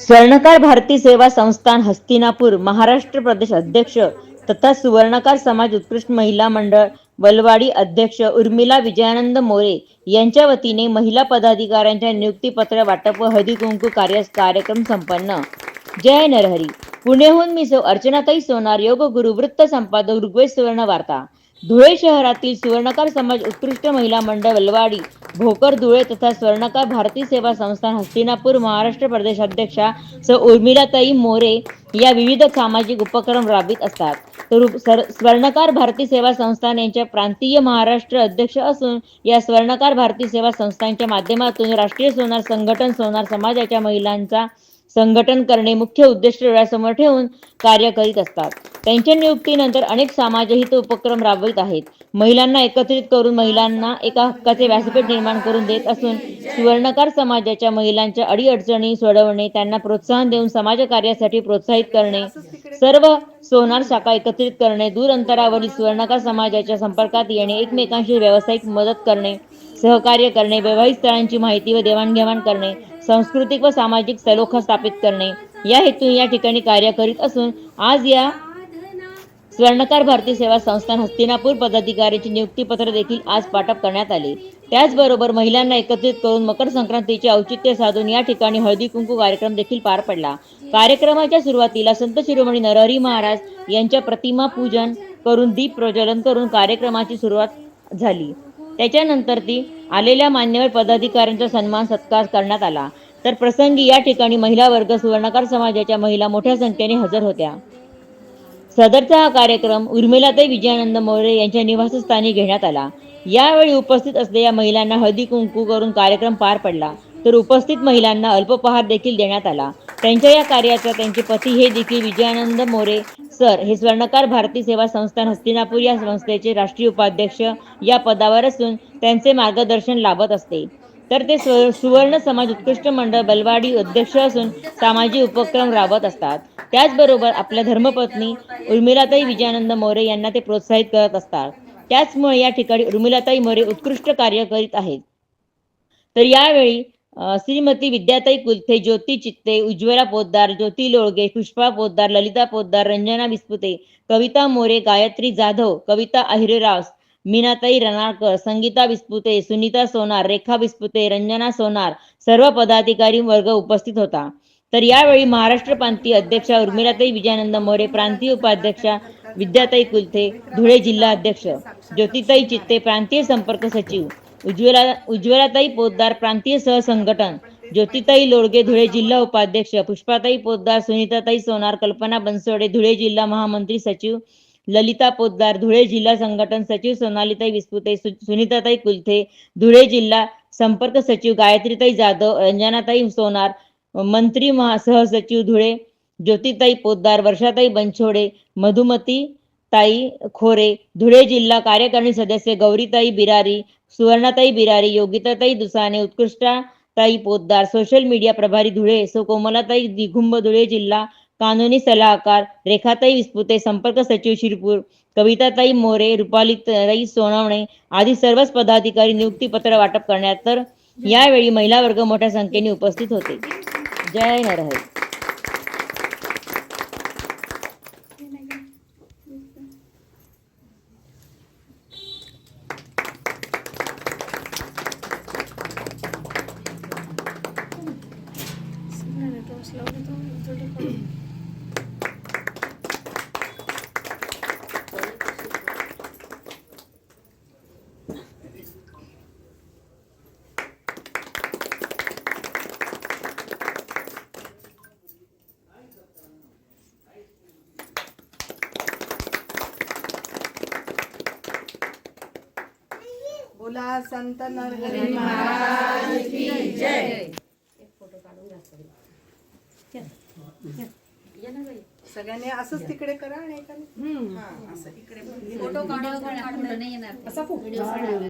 स्वर्णकार भारती सेवा संस्थान हस्तिनापुर महाराष्ट्र प्रदेश अध्यक्ष तथा सुवर्णकार समाज उत्कृष्ट महिला मंडळ वलवाडी अध्यक्ष उर्मिला विजयानंद मोरे यांच्या वतीने महिला पदाधिकाऱ्यांच्या नियुक्तीपत्र वाटप व हळदी कुंकू कार्यक्रम संपन्न। जय नरहरी। पुण्याहून मी सौ अर्चनाताई सोनार, योग गुरु, वृत्त संपादक, ऋग्वेद सुवर्ण वार्ता। धुळे शहरातील सुवर्णकार समाज उत्कृष्ट महिला मंडळ वलवाडी भोकर धुळे तथा स्वर्णकार भारती सेवा संस्थान हस्तिनापुर महाराष्ट्र प्रदेश अध्यक्षा सौ उर्मिलाताई मोरे या विविध सामाजिक उपक्रम राबवित असतात। तर स्वर्णकार भारती सेवा संस्थान यांच्या प्रांतीय महाराष्ट्र अध्यक्ष असून या स्वर्णकार भारती सेवा संस्थांच्या माध्यमातून राष्ट्रीय सोनार संघटन सोनार समाजाच्या महिलांचा संघटन करणे मुख्य उद्देश डोळ्यासमोर ठेवून कार्य करीत असतात। त्यांच्या नियुक्तीनंतर अनेक समाजहित उपक्रम राबवित आहेत। महिलांना एकत्रित करून महिलांना एका हक्काचे व्यासपीठ निर्माण करून देत असून सुवर्णकार समाजाच्या महिलांच्या अडीअडचणी सोडवणे, त्यांना प्रोत्साहन देऊन समाजकार्यासाठी प्रोत्साहित करणे, सर्व सोनार शाखा एकत्रित करणे, दूर अंतरावरील सुवर्णकार समाजाच्या संपर्कात येणे, एकमेकांशी व्यावसायिक मदत करणे, सहकार्य करणे, वैवाहिक स्थळांची माहिती व देवाणघेवाण करणे, सांस्कृतिक व सामाजिक सलोखा स्थापित करणे या हेतून या ठिकाणी कार्य करीत असून आज या स्वर्णकार भारती सेवा संस्थान हस्तिनापुर पदाधिकाऱ्यांची नियुक्तीपत्र देखील आज वाटप करण्यात आले। त्याचबरोबर महिलांना एकत्रित करून मकर संक्रांतीचे औचित्य साधून या ठिकाणी हळदी कुंकू कार्यक्रम देखील पार पडला। कार्यक्रमाच्या सुरुवातीला संत शिरोमणी नरहरी महाराज यांच्या प्रतिमा पूजन करून दीप प्रज्वलन करून कार्यक्रमाची सुरुवात झाली। त्याच्यानंतर ती आलेल्या मान्यवर पदाधिकाऱ्यांचा सन्मान सत्कार करण्यात आला। तर प्रसंगी या ठिकाणी महिला वर्ग सुवर्णकार समाजाच्या महिला मोठ्या संख्येने हजर होत्या। सदरचा हा कार्यक्रम उर्मिलाताई विजयानंद मोरे यांच्या निवासस्थानी घेण्यात आला। यावेळी उपस्थित असलेल्या महिलांना हळदी कुंकू करून कार्यक्रम पार पडला। तर उपस्थित महिलांना अल्पपहार देखील देण्यात आला। त्यांच्या या कार्याचा त्यांचे पती हे देखील विजयानंद मोरे सर हे स्वर्णकार भारती सेवा संस्थान हस्तिनापुर या संस्थेचे राष्ट्रीय उपाध्यक्ष या पदावर असून त्यांचे मार्गदर्शन लाभत असते। तर ते सुवर्ण समाज उत्कृष्ट मंडळ बलवाडी अध्यक्ष असून सामाजिक उपक्रम राबवत असतात। त्याचबरोबर आपल्या धर्मपत्नी उर्मिलाताई विजयानंद मोरे यांना ते प्रोत्साहित करत असतात। त्याचमुळे या ठिकाणी उर्मिलाताई मोरे उत्कृष्ट कार्य करीत आहेत। तर यावेळी श्रीमती विद्याताई कुलथे, ज्योती चित्ते, उज्ज्वला पोद्दार, ज्योती लोळगे, पुष्पा पोद्दार, ललिता पोद्दार, रंजना विस्पुते, कविता मोरे, गायत्री जाधव, कविता अहिरेराव, मीनाताई रनाळकर, संगीता विस्पुते, सुनीता सोनार, रेखा विस्पुते, रंजना सोनार सर्व पदाधिकारी वर्ग उपस्थित होता। तर यावेळी महाराष्ट्र प्रांतीय अध्यक्षा उर्मिलाताई विजयानंद मोरे, प्रांतीय उपाध्यक्षा विद्याताई कुलथे, धुळे जिल्हा अध्यक्ष ज्योतिताई चित्ते, प्रांतीय संपर्क सचिव उज्ज्वलाताई पोद्दार, प्रांतीय सहसंघटन ज्योतिताई लोळगे, धुळे जिल्हा उपाध्यक्ष पुष्पाताई पोद्दार, सुनीताताई सोनार, कल्पना बनसोडे, धुळे जिल्हा महामंत्री सचिव ललिता पोद्दार, धुळे जिल्हा संघटन सचिव सोनालीताई विस्पुते, सुनीताताई कुलथे, धुळे जिल्हा संपर्क सचिव गायत्रीताई जाधव, रंजनाताई सोनार, मंत्री सहसचिव धुळे ज्योतिताई पोद्दार, वर्षाताई बनछोडे, मधुमती ताई खोरे, धुळे जिल्हा कार्यकारिणी सदस्य गौरीताई बिरारी, सुवर्णाताई बिरारी, योगिताताई दुसाने, उत्कृष्टाताई पोद्दार, सोशल मीडिया प्रभारी धुळे सौ कोमलाताई दिघुंब, धुळे जिल्हा कानूनी सल्लागार रेखाताई विस्पुते, संपर्क सचिव शिरपूर कविताताई मोरे, रुपालीताई सोनवणे आदी सर्वच पदाधिकारी नियुक्तीपत्र वाटप करण्यात। तर यावेळी महिला वर्ग मोठ्या संख्येने उपस्थित होते। जय नरहरी। बोला संत नरहरी महाराज की जय। सगळ्यांनी असंच तिकडे करा आणि असं इकडे फोटो काढून